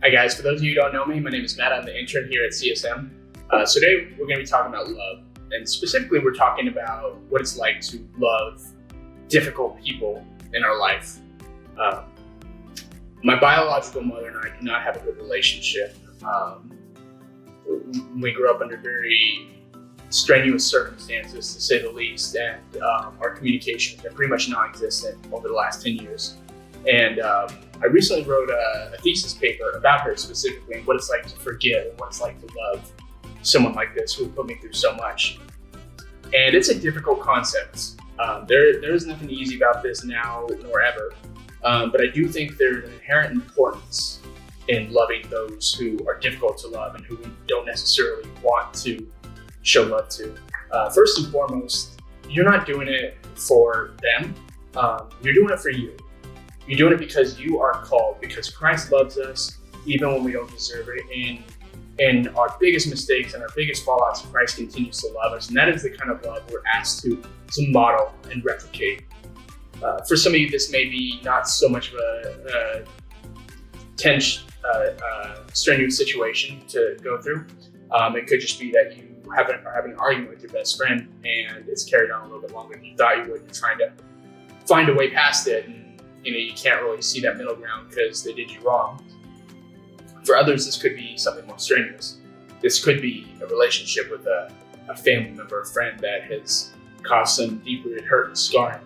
Hi guys, for those of you who don't know me, my name is Matt. I'm the intern here at CSM. So today we're going to be talking about love, and specifically we're talking about what it's like to love difficult people in our life. My biological mother and I do not have a good relationship. We grew up under very strenuous circumstances, to say the least, and our communications are pretty much non-existent over the last 10 years. And I recently wrote a thesis paper about her specifically, and what it's like to forgive and what it's like to love someone like this who put me through so much. And it's a difficult concept. There is nothing easy about this now nor ever, but I do think there's an inherent importance in loving those who are difficult to love and who we don't necessarily want to show love to. First and foremost, you're not doing it for them, you're doing it for you. You're doing it because you are called, because Christ loves us even when we don't deserve it. And in our biggest mistakes and our biggest fallouts, Christ continues to love us. And that is the kind of love we're asked to model and replicate. For some of you, this may be not so much of a tense, strenuous situation to go through. It could just be that you are having an argument with your best friend and it's carried on a little bit longer than you thought you would. You're trying to find a way past it. And you can't really see that middle ground because they did you wrong. For others, this could be something more strenuous. This could be a relationship with a family member, a friend that has caused some deep-rooted hurt and scarring.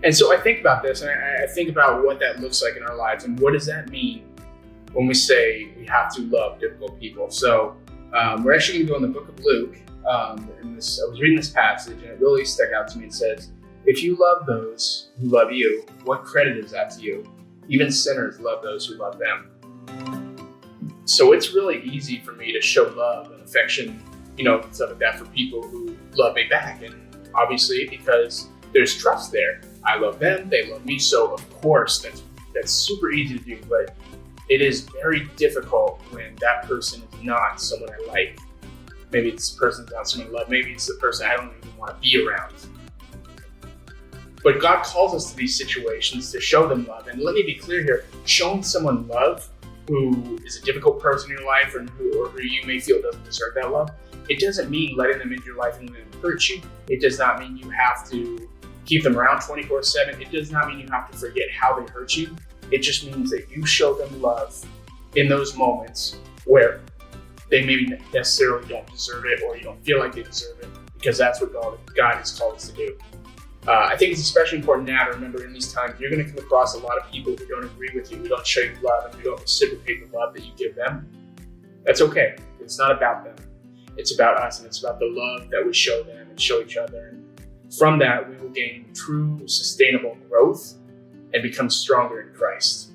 And so I think about this, and I think about what that looks like in our lives, and what does that mean when we say we have to love difficult people. So we're actually going to go in the book of Luke. I was reading this passage, and it really stuck out to me. It says, "If you love those who love you, what credit is that to you? Even sinners love those who love them." So it's really easy for me to show love and affection, stuff like that for people who love me back. And obviously because there's trust there. I love them, they love me. So of course that's super easy to do, but it is very difficult when that person is not someone I like. Maybe this person's not someone I love. Maybe it's the person I don't even want to be around. But God calls us to these situations to show them love. And let me be clear here, showing someone love who is a difficult person in your life or who you may feel doesn't deserve that love, it doesn't mean letting them into your life and letting them hurt you. It does not mean you have to keep them around 24/7. It does not mean you have to forget how they hurt you. It just means that you show them love in those moments where they maybe necessarily don't deserve it or you don't feel like they deserve it, because that's what God has called us to do. I think it's especially important now to remember in these times, you're going to come across a lot of people who don't agree with you, who don't show you love, and who don't reciprocate the love that you give them. That's okay. It's not about them. It's about us, and it's about the love that we show them and show each other. And from that, we will gain true, sustainable growth and become stronger in Christ.